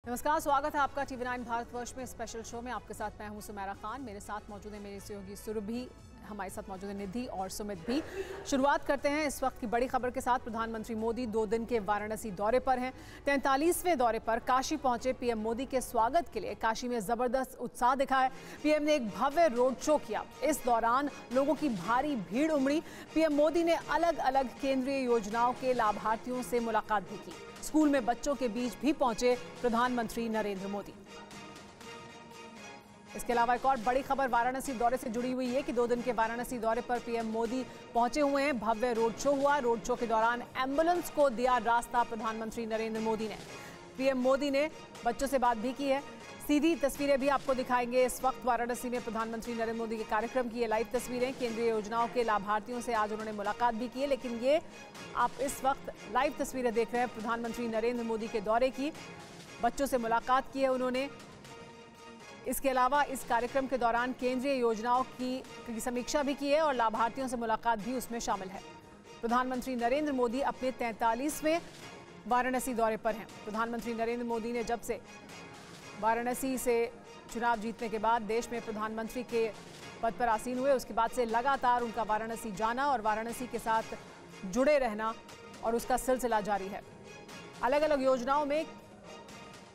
नमस्कार, स्वागत है आपका TV9 भारतवर्ष में स्पेशल शो में। आपके साथ मैं हूं सुमेरा खान। मेरे साथ मौजूद है मेरी सहयोगी सुरभि, हमारे साथ मौजूद है निधि और सुमित भी। शुरुआत करते हैं इस वक्त की बड़ी खबर के साथ। प्रधानमंत्री मोदी 2 दिन के वाराणसी दौरे पर हैं। 43वें दौरे पर काशी पहुंचे पीएम मोदी के स्वागत के लिए काशी में जबरदस्त उत्साह दिखा है। पीएम ने एक भव्य रोड शो किया। इस दौरान लोगों की भारी भीड़ उमड़ी। पीएम मोदी ने अलग अलग केंद्रीय योजनाओं के लाभार्थियों से मुलाकात भी की। स्कूल में बच्चों के बीच भी पहुंचे प्रधानमंत्री नरेंद्र मोदी। इसके अलावा एक और बड़ी खबर वाराणसी दौरे से जुड़ी हुई है कि 2 दिन के वाराणसी दौरे पर पीएम मोदी पहुंचे हुए हैं। भव्य रोड शो हुआ। रोड शो के दौरान एम्बुलेंस को दिया रास्ता प्रधानमंत्री नरेंद्र मोदी ने। पीएम मोदी ने बच्चों से बात भी की है। सीधी तस्वीरें भी आपको दिखाएंगे। इस वक्त वाराणसी में प्रधानमंत्री नरेंद्र मोदी के कार्यक्रम की ये लाइव तस्वीरें। केंद्रीय योजनाओं के लाभार्थियों से आज उन्होंने मुलाकात भी की है, लेकिन ये आप इस वक्त लाइव तस्वीरें देख रहे हैं प्रधानमंत्री नरेंद्र मोदी के दौरे की। बच्चों से मुलाकात की है उन्होंने। इसके अलावा इस कार्यक्रम के दौरान केंद्रीय योजनाओं की समीक्षा भी की है और लाभार्थियों से मुलाकात भी उसमें शामिल है। प्रधानमंत्री नरेंद्र मोदी अपने 43वें वाराणसी दौरे पर हैं। प्रधानमंत्री नरेंद्र मोदी ने जब से वाराणसी से चुनाव जीतने के बाद देश में प्रधानमंत्री के पद पर आसीन हुए, उसके बाद से लगातार उनका वाराणसी जाना और वाराणसी के साथ जुड़े रहना और उसका सिलसिला जारी है। अलग अलग योजनाओं में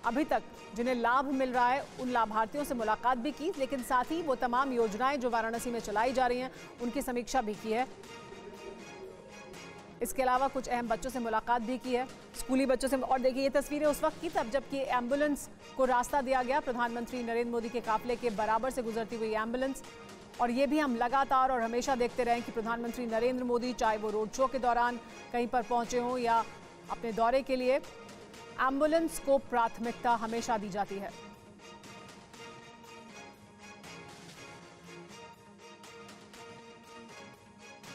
अभी तक जिन्हें लाभ मिल रहा है उन लाभार्थियों से मुलाकात भी की, लेकिन साथ ही वो तमाम योजनाएं जो वाराणसी में चलाई जा रही हैं उनकी समीक्षा भी की है। इसके अलावा कुछ अहम बच्चों से मुलाकात भी की है, स्कूली बच्चों से। और देखिए ये तस्वीरें उस वक्त की तब जबकि एम्बुलेंस को रास्ता दिया गया। प्रधानमंत्री नरेंद्र मोदी के काफिले के बराबर से गुजरती हुई एम्बुलेंस। और ये भी हम लगातार और हमेशा देखते रहे कि प्रधानमंत्री नरेंद्र मोदी चाहे वो रोड शो के दौरान कहीं पर पहुंचे हों या अपने दौरे के लिए, एम्बुलेंस को प्राथमिकता हमेशा दी जाती है।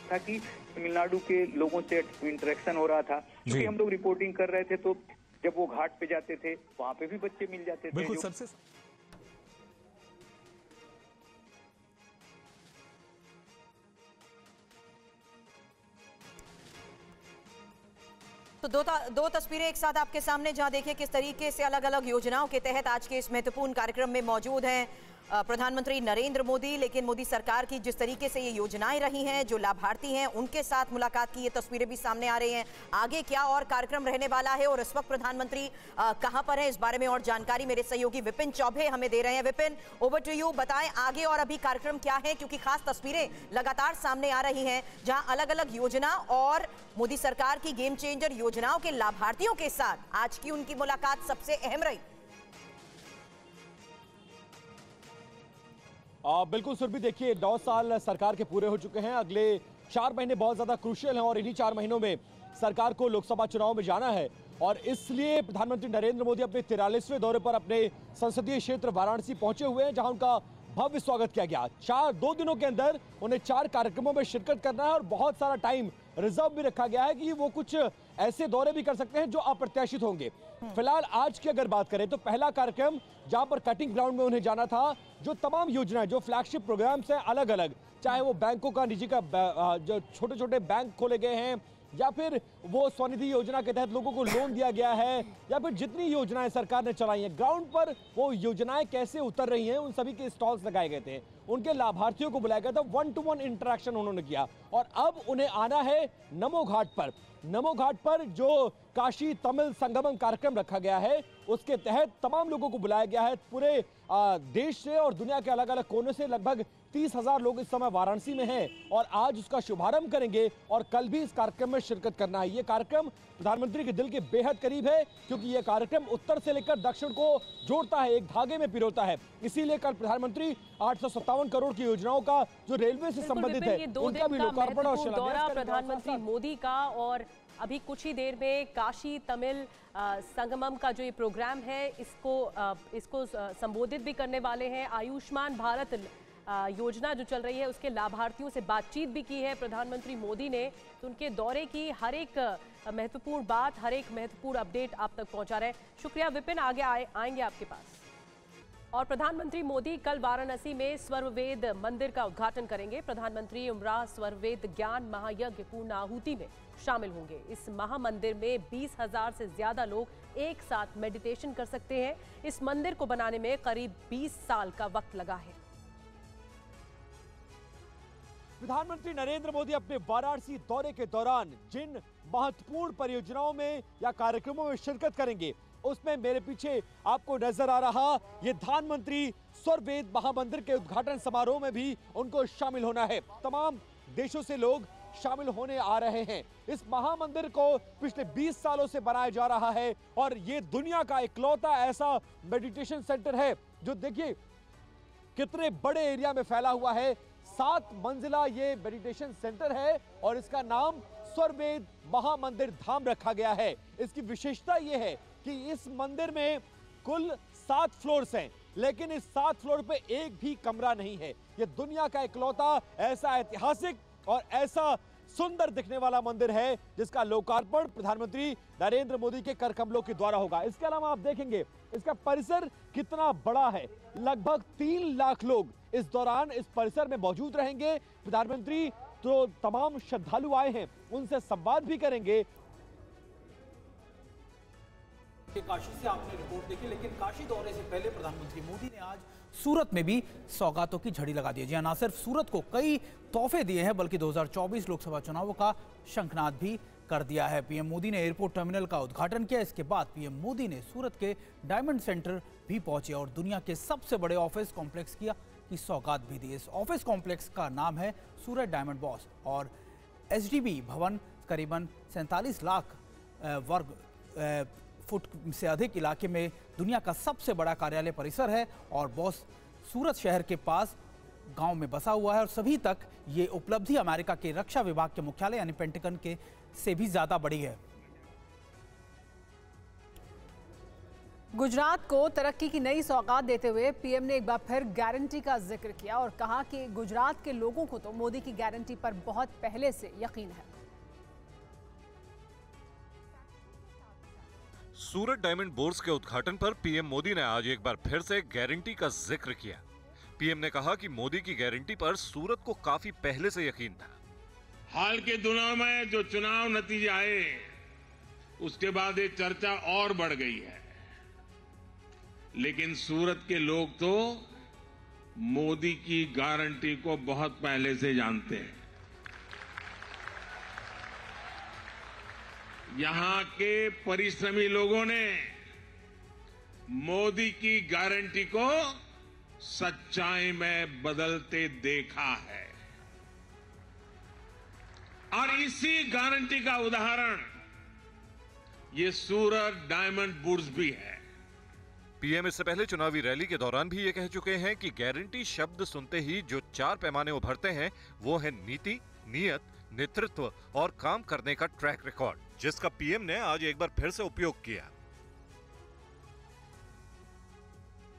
ताकि तमिलनाडु के लोगों से इंटरेक्शन हो रहा था, क्योंकि हम लोग रिपोर्टिंग कर रहे थे तो जब वो घाट पे जाते थे वहां पे भी बच्चे मिल जाते थे। बिल्कुल सबसे तो दो तस्वीरें एक साथ आपके सामने, जहां देखिए किस तरीके से अलग अलग योजनाओं के तहत आज के इस महत्वपूर्ण कार्यक्रम में मौजूद हैं प्रधानमंत्री नरेंद्र मोदी। लेकिन मोदी सरकार की जिस तरीके से ये योजनाएं रही हैं, जो लाभार्थी हैं उनके साथ मुलाकात की ये तस्वीरें भी सामने आ रही हैं। आगे क्या और कार्यक्रम रहने वाला है और इस वक्त प्रधानमंत्री कहां पर है, इस बारे में और जानकारी मेरे सहयोगी विपिन चौबे हमें दे रहे हैं। Vipin, over to you. बताएं आगे और अभी कार्यक्रम क्या है, क्योंकि खास तस्वीरें लगातार सामने आ रही हैं जहां अलग अलग योजना और मोदी सरकार की गेम चेंजर योजनाओं के लाभार्थियों के साथ आज की उनकी मुलाकात सबसे अहम रही। बिल्कुल सुरभि, देखिए 9 साल सरकार के पूरे हो चुके हैं। अगले 4 महीने बहुत ज्यादा क्रूशियल हैं और इन्हीं 4 महीनों में सरकार को लोकसभा चुनाव में जाना है और इसलिए प्रधानमंत्री नरेंद्र मोदी अपने 43वें दौरे पर अपने संसदीय क्षेत्र वाराणसी पहुंचे हुए हैं, जहां उनका भव्य स्वागत किया गया। 2 दिनों के अंदर उन्हें 4 कार्यक्रमों में शिरकत करना है और बहुत सारा टाइम रिजर्व भी रखा गया है कि वो कुछ ऐसे दौरे भी कर सकते हैं जो अप्रत्याशित होंगे। फिलहाल आज की अगर बात करें तो पहला कार्यक्रम जहां पर कटिंग ग्राउंड में उन्हें जाना था, जो तमाम योजनाएं, जो फ्लैगशिप प्रोग्राम्स हैं अलग अलग, चाहे वो बैंकों का निजी का जो छोटे छोटे बैंक खोले गए हैं या फिर वो स्वनिधि योजना के तहत लोगों को लोन दिया गया है या फिर जितनी योजनाएं सरकार ने चलाई हैं, ग्राउंड पर वो योजनाएं कैसे उतर रही हैं उन सभी के स्टॉल्स लगाए गए थे। उनके लाभार्थियों को बुलाया गया था, 1-to-1 इंटरेक्शन उन्होंने किया और अब उन्हें आना है नमो घाट पर। नमो घाट पर जो काशी तमिल संगमम कार्यक्रम रखा गया है उसके तहत तमाम लोगों को बुलाया गया है। पूरे देश से और दुनिया के अलग अलग कोनों से लगभग 30,000 लोग इस समय वाराणसी में हैं और आज उसका शुभारंभ करेंगे और कल भी इस कार्यक्रम में शिरकत करना है। ये कार्यक्रम प्रधानमंत्री के दिल के बेहद करीब है, क्योंकि ये कार्यक्रम उत्तर से लेकर दक्षिण को जोड़ता है, एक धागे में पिरोता है। इसीलिए कल प्रधानमंत्री 857 करोड़ की योजनाओं का जो रेलवे से संबंधित है उनका भी लोकार्पण और शिलान्यास प्रधानमंत्री मोदी का, और अभी कुछ ही देर में काशी तमिल संगमम का जो ये प्रोग्राम है इसको संबोधित भी करने वाले हैं। आयुष्मान भारत योजना जो चल रही है उसके लाभार्थियों से बातचीत भी की है प्रधानमंत्री मोदी ने। तो उनके दौरे की हर एक महत्वपूर्ण बात, हर एक महत्वपूर्ण अपडेट आप तक पहुंचा रहे हैं। शुक्रिया विपिन, आगे आएंगे आपके पास। और प्रधानमंत्री मोदी कल वाराणसी में स्वर्ववेद मंदिर का उद्घाटन करेंगे। प्रधानमंत्री उमराव स्वर्ववेद ज्ञान महायज्ञ पूर्ण आहुति में शामिल होंगे। इस महामंदिर में 20,000 से ज्यादा लोग एक साथ मेडिटेशन कर सकते हैं। इस मंदिर को बनाने में करीब 20 साल का वक्त लगा है। प्रधानमंत्री नरेंद्र मोदी अपने वाराणसी दौरे के दौरान जिन महत्वपूर्ण परियोजनाओं में या कार्यक्रमों में शिरकत करेंगे, उसमें मेरे पीछे आपको नजर आ रहा ये प्रधानमंत्री स्वर्वेद महामंदिर के उद्घाटन समारोह में भी उनको शामिल होना है। तमाम देशों से लोग शामिल होने आ रहे हैं। इस महामंदिर को पिछले 20 सालों से बनाया जा रहा है और ये दुनिया का इकलौता ऐसा मेडिटेशन सेंटर है जो देखिए कितने बड़े एरिया में फैला हुआ है। 7 मंजिला ये मेडिटेशन सेंटर है और इसका नाम स्वर्वेद महामंदिर धाम रखा गया है। इसकी विशेषता यह है कि इस मंदिर में कुल 7 फ्लोर्स हैं, लेकिन इस 7 फ्लोर पे एक भी कमरा नहीं है। ये दुनिया का इकलौता ऐसा ऐतिहासिक और ऐसा सुंदर दिखने वाला मंदिर है जिसका लोकार्पण प्रधानमंत्री नरेंद्र मोदी के कर कमलों के द्वारा होगा। इसके अलावा आप देखेंगे इसका परिसर कितना बड़ा है। लगभग 3 लाख लोग इस दौरान इस परिसर में मौजूद रहेंगे। प्रधानमंत्री तो तमाम श्रद्धालु आए हैं उनसे संवाद भी करेंगे। काशी से आपने रिपोर्ट देखी, लेकिन काशी दौरे से पहले प्रधानमंत्री मोदी ने आज सूरत में भी सौगातों की झड़ी लगा दी है। जी ना सिर्फ सूरत को कई तोहफे दिए हैं बल्कि 2024 लोकसभा चुनावों का शंखनाद भी कर दिया है। पीएम मोदी ने एयरपोर्ट टर्मिनल का उद्घाटन किया। इसके बाद पीएम मोदी ने सूरत के डायमंड सेंटर भी पहुंचे और दुनिया के सबसे बड़े ऑफिस कॉम्प्लेक्स की सौगात भी दी। इस ऑफिस कॉम्प्लेक्स का नाम है सूरत डायमंड बॉस और एसडीबी भवन करीबन 47 लाख वर्ग फुट से अधिक इलाके में दुनिया का सबसे बड़ा कार्यालय परिसर है और बॉस सूरत शहर के पास गांव में बसा हुआ है और सभी तक ये उपलब्धि अमेरिका के रक्षा विभाग के मुख्यालय यानी पेंटागन के से भी ज्यादा बड़ी है। गुजरात को तरक्की की नई सौगात देते हुए पीएम ने एक बार फिर गारंटी का जिक्र किया और कहा कि गुजरात के लोगों को तो मोदी की गारंटी पर बहुत पहले से यकीन है। सूरत डायमंड बोर्स के उद्घाटन पर पीएम मोदी ने आज एक बार फिर से गारंटी का जिक्र किया। पीएम ने कहा कि मोदी की गारंटी पर सूरत को काफी पहले से यकीन था। हाल के दिनों में जो चुनाव नतीजे आए उसके बाद ये चर्चा और बढ़ गई है, लेकिन सूरत के लोग तो मोदी की गारंटी को बहुत पहले से जानते हैं। यहां के परिश्रमी लोगों ने मोदी की गारंटी को सच्चाई में बदलते देखा है और इसी गारंटी का उदाहरण ये सूरत डायमंड बुर्स भी है। पीएम इससे पहले चुनावी रैली के दौरान भी ये कह चुके हैं कि गारंटी शब्द सुनते ही जो 4 पैमाने उभरते हैं वो है नीति, नियत, नेतृत्व और काम करने का ट्रैक रिकॉर्ड, जिसका पीएम ने आज एक बार फिर से उपयोग किया।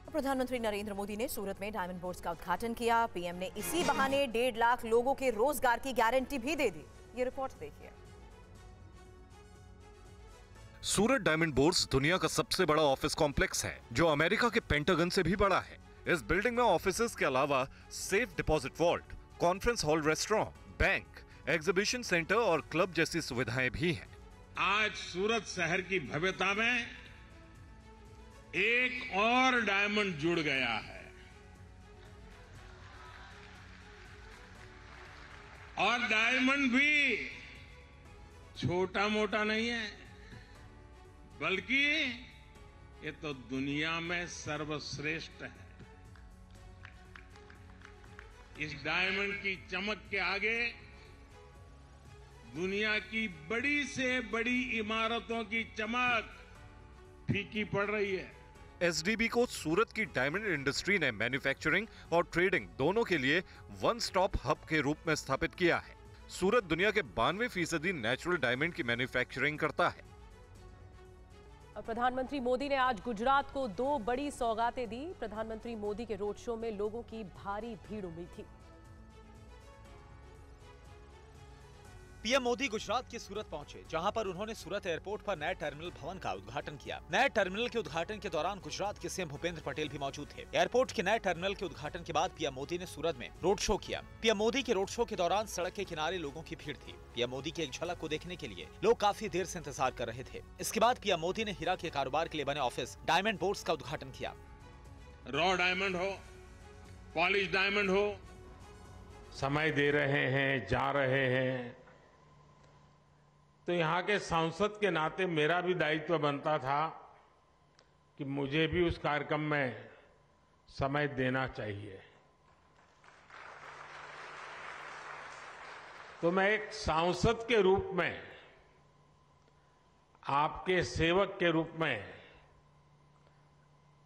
प्रधानमंत्री नरेंद्र मोदी ने सूरत में डायमंड बोर्स का उद्घाटन किया। पीएम ने इसी बहाने 1.5 लाख लोगों के रोजगार की गारंटी भी दे दी। ये रिपोर्ट देखिए। सूरत डायमंड बोर्स दुनिया का सबसे बड़ा ऑफिस कॉम्प्लेक्स है जो अमेरिका के पेंटागन से भी बड़ा है। इस बिल्डिंग में ऑफिसेज के अलावा safe deposit vault, conference hall, restaurant, bank, exhibition centre और क्लब जैसी सुविधाएं भी हैं। आज सूरत शहर की भव्यता में एक और डायमंड जुड़ गया है और डायमंड भी छोटा मोटा नहीं है, बल्कि ये तो दुनिया में सर्वश्रेष्ठ है। इस डायमंड की चमक के आगे दुनिया की बड़ी से बड़ी इमारतों की चमक फीकी पड़ रही है। एसडीबी को सूरत की डायमंड इंडस्ट्री ने मैन्युफैक्चरिंग और ट्रेडिंग दोनों के लिए वन स्टॉप हब के रूप में स्थापित किया है। सूरत दुनिया के 92% नेचुरल डायमंड की मैन्युफैक्चरिंग करता है। प्रधानमंत्री मोदी ने आज गुजरात को 2 बड़ी सौगातें दी। प्रधानमंत्री मोदी के रोड शो में लोगों की भारी भीड़ उमड़ी थी। पीएम मोदी गुजरात के सूरत पहुंचे, जहां पर उन्होंने सूरत एयरपोर्ट पर नए टर्मिनल भवन का उद्घाटन किया। नए टर्मिनल के उद्घाटन के दौरान गुजरात के सीएम भूपेंद्र पटेल भी मौजूद थे। एयरपोर्ट के नए टर्मिनल के उद्घाटन के बाद पीएम मोदी ने सूरत में रोड शो किया। पीएम मोदी के रोड शो के दौरान सड़क के किनारे लोगों की भीड़ थी। पीएम मोदी की एक झलक को देखने के लिए लोग काफी देर से इंतजार कर रहे थे। इसके बाद पीएम मोदी ने हीरा के कारोबार के लिए बने ऑफिस डायमंड बोर्ड्स का उद्घाटन किया। रॉ डायमंड हो, पॉलिश डायमंड हो, समय दे रहे हैं, जा रहे हैं, तो यहाँ के सांसद के नाते मेरा भी दायित्व बनता था कि मुझे भी उस कार्यक्रम में समय देना चाहिए। तो मैं एक सांसद के रूप में, आपके सेवक के रूप में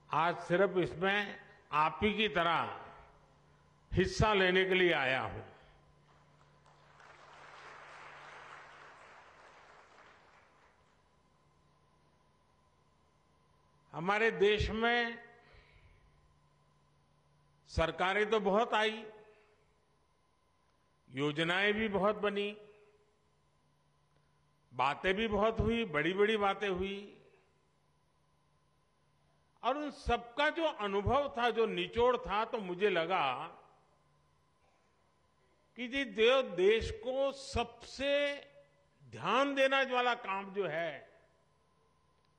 आज सिर्फ इसमें आप ही की तरह हिस्सा लेने के लिए आया हूं। हमारे देश में सरकारें तो बहुत आई, योजनाएं भी बहुत बनी, बातें भी बहुत हुई, बड़ी बड़ी बातें हुई, और उन सबका जो अनुभव था, जो निचोड़ था, तो मुझे लगा कि जी देश को सबसे ध्यान देना वाला काम जो है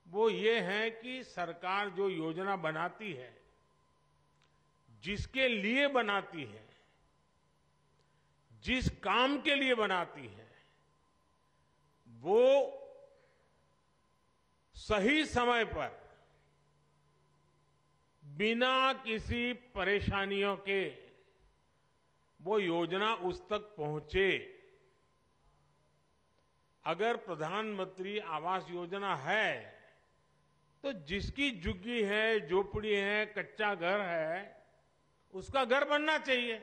वो ये है कि सरकार जो योजना बनाती है, जिसके लिए बनाती है, जिस काम के लिए बनाती है, वो सही समय पर बिना किसी परेशानियों के वो योजना उस तक पहुंचे। अगर प्रधानमंत्री आवास योजना है तो जिसकी झुग्गी है, झोपड़ी है, कच्चा घर है, उसका घर बनना चाहिए,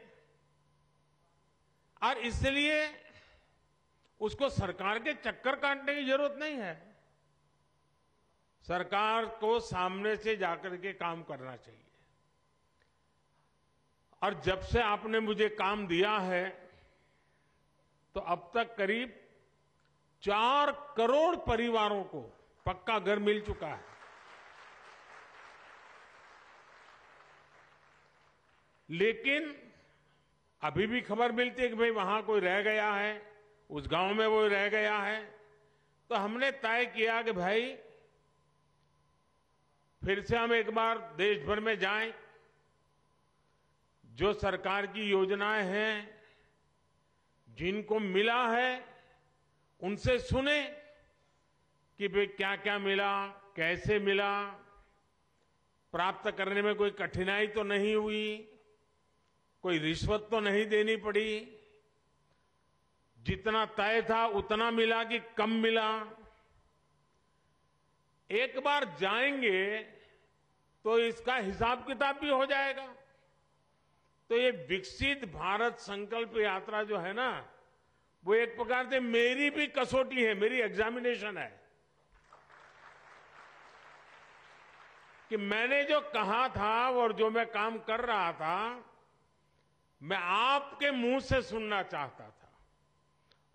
और इसलिए उसको सरकार के चक्कर काटने की जरूरत नहीं है। सरकार को सामने से जाकर के काम करना चाहिए। और जब से आपने मुझे काम दिया है तो अब तक करीब 4 करोड़ परिवारों को पक्का घर मिल चुका है। लेकिन अभी भी खबर मिलती है कि भाई वहां कोई रह गया है, उस गांव में वो रह गया है। तो हमने तय किया कि भाई फिर से हम एक बार देश भर में जाएं, जो सरकार की योजनाएं हैं, जिनको मिला है, उनसे सुने कि भाई क्या क्या मिला, कैसे मिला, प्राप्त करने में कोई कठिनाई तो नहीं हुई, कोई रिश्वत तो नहीं देनी पड़ी, जितना तय था उतना मिला कि कम मिला। एक बार जाएंगे तो इसका हिसाब किताब भी हो जाएगा। तो ये विकसित भारत संकल्प यात्रा जो है ना, वो एक प्रकार से मेरी भी कसौटी है, मेरी एग्जामिनेशन है कि मैंने जो कहा था और जो मैं काम कर रहा था, मैं आपके मुंह से सुनना चाहता था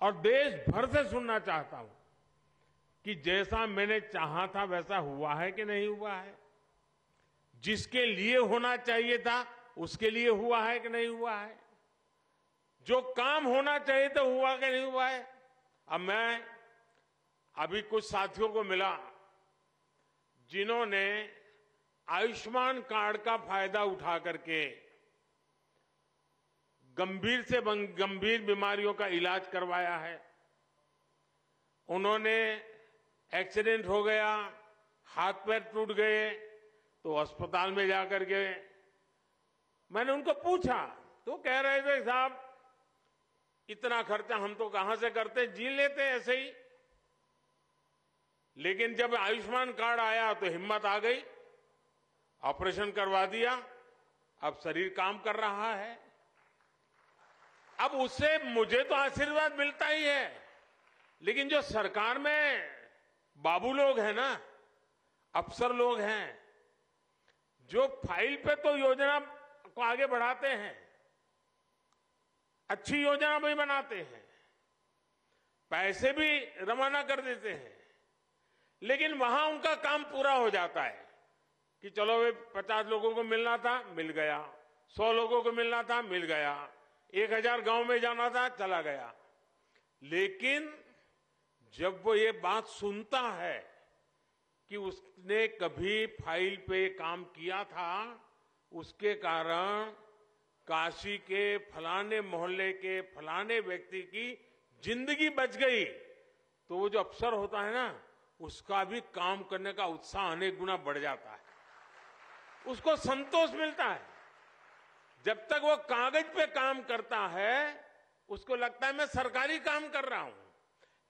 और देश भर से सुनना चाहता हूं कि जैसा मैंने चाहा था वैसा हुआ है कि नहीं हुआ है, जिसके लिए होना चाहिए था उसके लिए हुआ है कि नहीं हुआ है, जो काम होना चाहिए था हुआ कि नहीं हुआ है। अब मैं अभी कुछ साथियों को मिला जिन्होंने आयुष्मान कार्ड का फायदा उठा करके गंभीर से गंभीर बीमारियों का इलाज करवाया है। उन्होंने एक्सीडेंट हो गया, हाथ पैर टूट गए तो अस्पताल में जाकर के मैंने उनको पूछा, तो कह रहे थे साहब इतना खर्चा हम तो कहां से करते, जी लेते ऐसे ही। लेकिन जब आयुष्मान कार्ड आया तो हिम्मत आ गई, ऑपरेशन करवा दिया, अब शरीर काम कर रहा है। अब उससे मुझे तो आशीर्वाद मिलता ही है, लेकिन जो सरकार में बाबू लोग हैं ना, अफसर लोग हैं, जो फाइल पे तो योजना को आगे बढ़ाते हैं, अच्छी योजना भी बनाते हैं, पैसे भी रवाना कर देते हैं, लेकिन वहां उनका काम पूरा हो जाता है कि चलो वे 50 लोगों को मिलना था, मिल गया, 100 लोगों को मिलना था, मिल गया, 1000 गांव में जाना था, चला गया। लेकिन जब वो ये बात सुनता है कि उसने कभी फाइल पे काम किया था, उसके कारण काशी के फलाने मोहल्ले के फलाने व्यक्ति की जिंदगी बच गई, तो वो जो अफसर होता है ना, उसका भी काम करने का उत्साह अनेक गुना बढ़ जाता है, उसको संतोष मिलता है। जब तक वो कागज पे काम करता है उसको लगता है मैं सरकारी काम कर रहा हूं,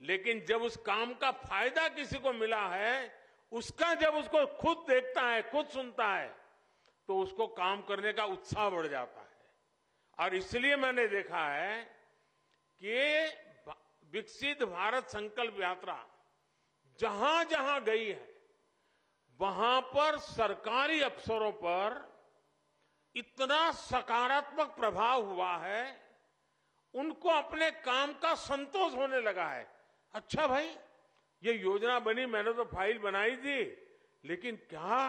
लेकिन जब उस काम का फायदा किसी को मिला है, उसका जब उसको खुद देखता है, खुद सुनता है, तो उसको काम करने का उत्साह बढ़ जाता है। और इसलिए मैंने देखा है कि विकसित भारत संकल्प यात्रा जहां जहां गई है, वहां पर सरकारी अफसरों पर इतना सकारात्मक प्रभाव हुआ है, उनको अपने काम का संतोष होने लगा है। अच्छा भाई, ये योजना बनी, मैंने तो फाइल बनाई थी, लेकिन क्या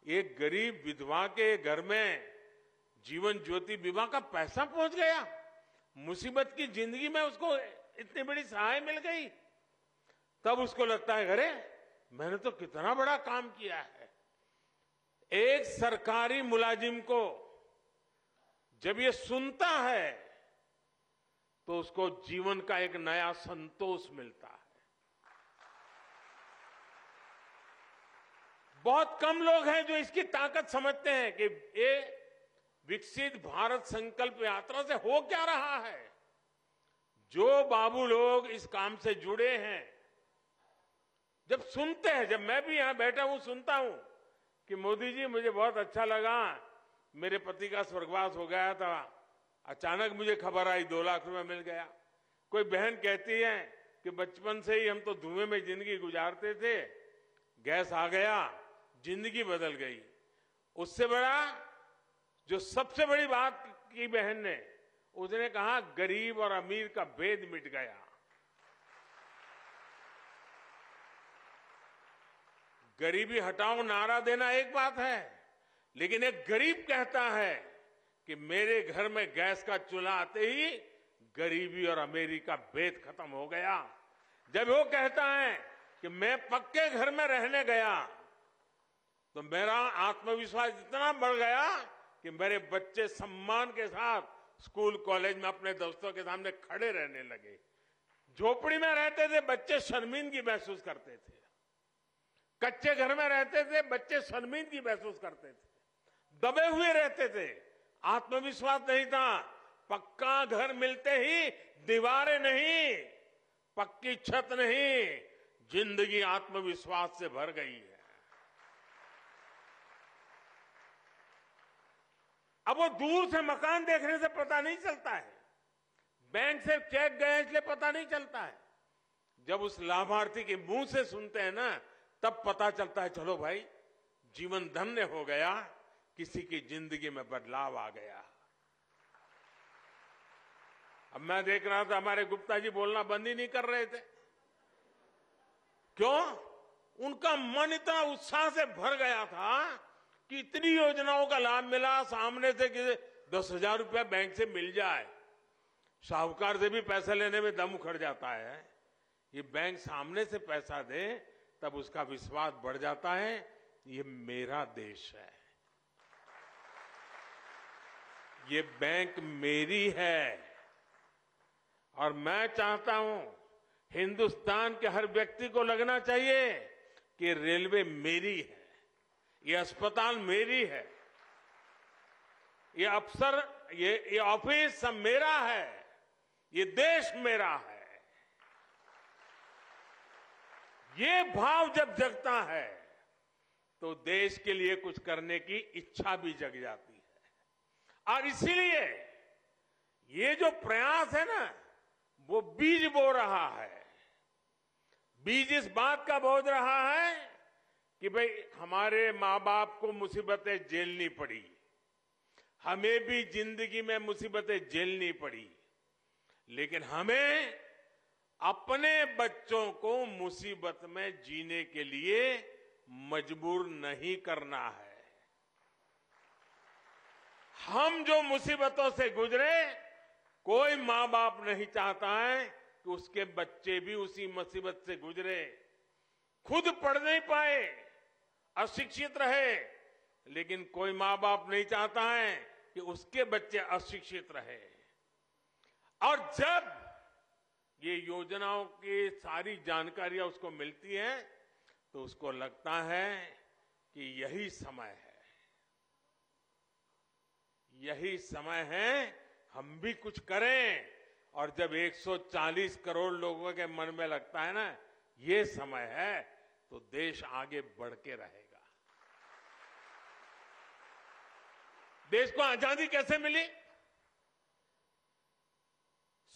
एक गरीब विधवा के घर में जीवन ज्योति बीमा का पैसा पहुंच गया? मुसीबत की जिंदगी में उसको इतनी बड़ी सहाय मिल गई। तब उसको लगता है अरे मैंने तो कितना बड़ा काम किया है। एक सरकारी मुलाजिम को जब ये सुनता है तो उसको जीवन का एक नया संतोष मिलता है। बहुत कम लोग हैं जो इसकी ताकत समझते हैं कि ये विकसित भारत संकल्प यात्रा से हो क्या रहा है। जो बाबू लोग इस काम से जुड़े हैं, जब सुनते हैं, जब मैं भी यहां बैठा हूं सुनता हूं कि मोदी जी मुझे बहुत अच्छा लगा, मेरे पति का स्वर्गवास हो गया था, अचानक मुझे खबर आई 2 लाख रुपए मिल गया। कोई बहन कहती है कि बचपन से ही हम तो धुएं में जिंदगी गुजारते थे, गैस आ गया, जिंदगी बदल गई। उससे बड़ा जो सबसे बड़ी बात की बहन ने, उसने कहा गरीब और अमीर का भेद मिट गया। गरीबी हटाओ नारा देना एक बात है, लेकिन एक गरीब कहता है कि मेरे घर में गैस का चूल्हा आते ही गरीबी और अमीरी का भेद खत्म हो गया। जब वो कहता है कि मैं पक्के घर में रहने गया तो मेरा आत्मविश्वास इतना बढ़ गया कि मेरे बच्चे सम्मान के साथ स्कूल कॉलेज में अपने दोस्तों के सामने खड़े रहने लगे। झोपड़ी में रहते थे बच्चे शर्मिंदगी महसूस करते थे, कच्चे घर में रहते थे बच्चे शर्मिंदगी महसूस करते थे, दबे हुए रहते थे, आत्मविश्वास नहीं था। पक्का घर मिलते ही दीवारें नहीं, पक्की छत नहीं, जिंदगी आत्मविश्वास से भर गई है। अब वो दूर से मकान देखने से पता नहीं चलता है, बैंक से चेक गए इसलिए पता नहीं चलता है। जब उस लाभार्थी के मुंह से सुनते हैं ना, तब पता चलता है चलो भाई जीवन धन्य हो गया, किसी की जिंदगी में बदलाव आ गया। अब मैं देख रहा था हमारे गुप्ता जी बोलना बंद ही नहीं कर रहे थे। क्यों? उनका मन इतना उत्साह से भर गया था कि इतनी योजनाओं का लाभ मिला, सामने से कि 10,000 रुपया बैंक से मिल जाए। साहूकार से भी पैसा लेने में दम उखड़ जाता है, ये बैंक सामने से पैसा दे तब उसका विश्वास बढ़ जाता है, ये मेरा देश है, ये बैंक मेरी है। और मैं चाहता हूं हिंदुस्तान के हर व्यक्ति को लगना चाहिए कि रेलवे मेरी है, ये अस्पताल मेरी है, ये अफसर, ये ऑफिस सब मेरा है, ये देश मेरा है। ये भाव जब जगता है तो देश के लिए कुछ करने की इच्छा भी जग जाती है। और इसीलिए ये जो प्रयास है ना, वो बीज बो रहा है। बीज इस बात का बो रहा है कि भाई हमारे माँ बाप को मुसीबतें झेलनी पड़ी, हमें भी जिंदगी में मुसीबतें झेलनी पड़ी, लेकिन हमें अपने बच्चों को मुसीबत में जीने के लिए मजबूर नहीं करना है। हम जो मुसीबतों से गुजरे, कोई मां बाप नहीं चाहता है कि उसके बच्चे भी उसी मुसीबत से गुजरे, खुद पढ़ नहीं पाए, अशिक्षित रहे, लेकिन कोई मां बाप नहीं चाहता है कि उसके बच्चे अशिक्षित रहे। और जब ये योजनाओं की सारी जानकारियां उसको मिलती हैं तो उसको लगता है कि यही समय है, यही समय है हम भी कुछ करें। और जब 140 करोड़ लोगों के मन में लगता है ना ये समय है, तो देश आगे बढ़ के रहेगा। देश को आजादी कैसे मिली?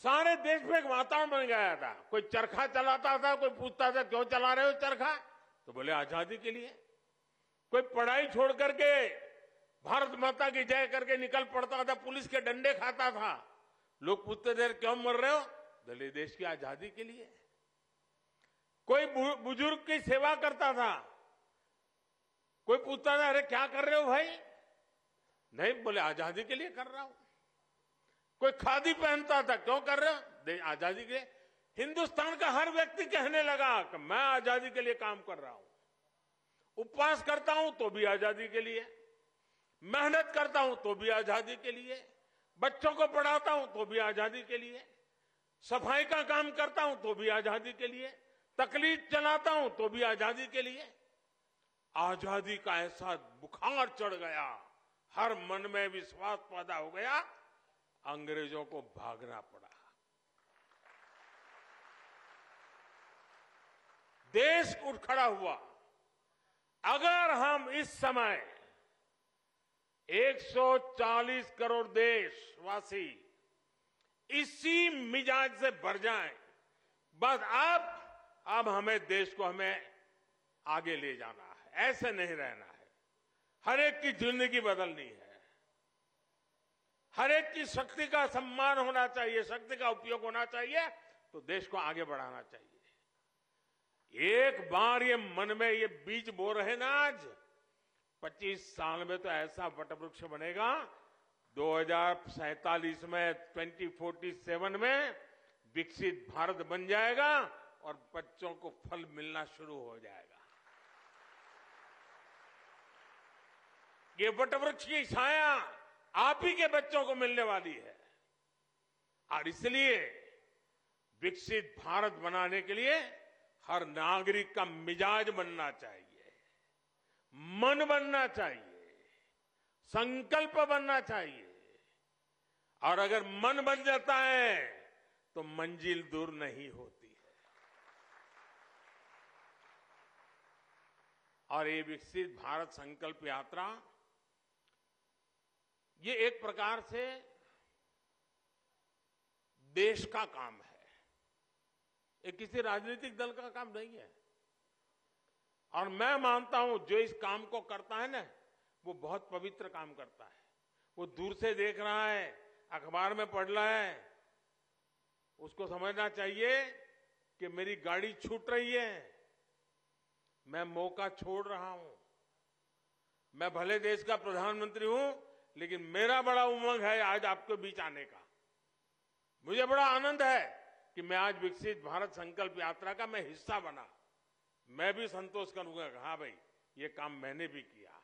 सारे देश में एक वातावरण बन गया था। कोई चरखा चलाता था, कोई पूछता था क्यों चला रहे हो चरखा, तो बोले आजादी के लिए। कोई पढ़ाई छोड़ करके भारत माता की जय करके निकल पड़ता था, पुलिस के डंडे खाता था, लोग पूछते थे क्यों मर रहे हो, बोले देश की आजादी के लिए। कोई बुजुर्ग की सेवा करता था, कोई पूछता था अरे क्या कर रहे हो भाई, नहीं बोले आजादी के लिए कर रहा हूं। कोई खादी पहनता था, क्यों कर रहे हो, आजादी के लिए। हिंदुस्तान का हर व्यक्ति कहने लगा कि मैं आजादी के लिए काम कर रहा हूं, उपवास करता हूं तो भी आजादी के लिए, मेहनत करता हूं तो भी आजादी के लिए, बच्चों को पढ़ाता हूं तो भी आजादी के लिए, सफाई का काम करता हूं तो भी आजादी के लिए, तकलीफ चलाता हूं तो भी आजादी के लिए। आजादी का ऐसा बुखार चढ़ गया, हर मन में विश्वास पैदा हो गया, अंग्रेजों को भागना पड़ा। देश उठ खड़ा हुआ। अगर हम इस समय 140 करोड़ देशवासी इसी मिजाज से भर जाएं, बस अब हमें देश को हमें आगे ले जाना है, ऐसे नहीं रहना है। हर एक की जिंदगी बदलनी है, हर एक की शक्ति का सम्मान होना चाहिए, शक्ति का उपयोग होना चाहिए, तो देश को आगे बढ़ाना चाहिए। एक बार ये मन में ये बीज बो रहे ना, आज 25 साल में तो ऐसा वटवृक्ष बनेगा, 2047 में 2047 में विकसित भारत बन जाएगा और बच्चों को फल मिलना शुरू हो जाएगा। ये वटवृक्ष की छाया आप ही के बच्चों को मिलने वाली है। और इसलिए विकसित भारत बनाने के लिए हर नागरिक का मिजाज बनना चाहिए, मन बनना चाहिए, संकल्प बनना चाहिए। और अगर मन बन जाता है तो मंजिल दूर नहीं होती है। और ये विकसित भारत संकल्प यात्रा, ये एक प्रकार से देश का काम है, ये किसी राजनीतिक दल का काम नहीं है। और मैं मानता हूं जो इस काम को करता है ना, वो बहुत पवित्र काम करता है। वो दूर से देख रहा है, अखबार में पढ़ रहा है, उसको समझना चाहिए कि मेरी गाड़ी छूट रही है, मैं मौका छोड़ रहा हूं। मैं भले देश का प्रधानमंत्री हूं, लेकिन मेरा बड़ा उमंग है आज आपके बीच आने का। मुझे बड़ा आनंद है कि मैं आज विकसित भारत संकल्प यात्रा का मैं हिस्सा बना। मैं भी संतोष करूंगा कि हाँ भाई, ये काम मैंने भी किया।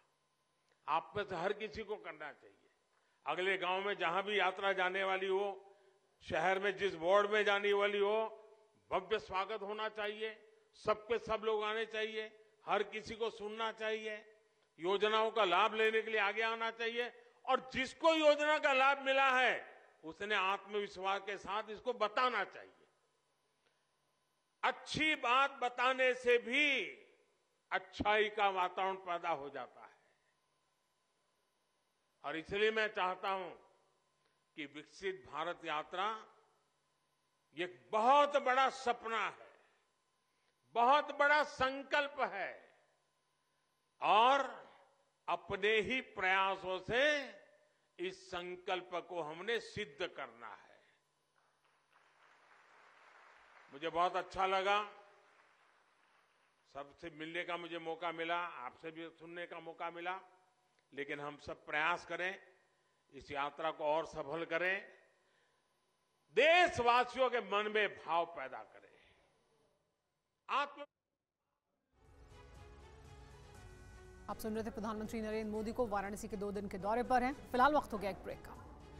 आप में से हर किसी को करना चाहिए। अगले गांव में जहां भी यात्रा जाने वाली हो, शहर में जिस वार्ड में जाने वाली हो, भव्य स्वागत होना चाहिए, सबके सब लोग आने चाहिए, हर किसी को सुनना चाहिए, योजनाओं का लाभ लेने के लिए आगे आना चाहिए। और जिसको योजना का लाभ मिला है उसने आत्मविश्वास के साथ इसको बताना चाहिए। अच्छी बात बताने से भी अच्छाई का वातावरण पैदा हो जाता है। और इसलिए मैं चाहता हूं कि विकसित भारत यात्रा ये बहुत बड़ा सपना है, बहुत बड़ा संकल्प है, और अपने ही प्रयासों से इस संकल्प को हमने सिद्ध करना है। मुझे बहुत अच्छा लगा, सबसे मिलने का मुझे मौका मिला, आपसे भी सुनने का मौका मिला, लेकिन हम सब प्रयास करें, इस यात्रा को और सफल करें, देशवासियों के मन में भाव पैदा करें। आप सुन रहे थे प्रधानमंत्री नरेंद्र मोदी को वाराणसी के 2 दिन के दौरे पर हैं। फिलहाल वक्त हो गया एक ब्रेक का।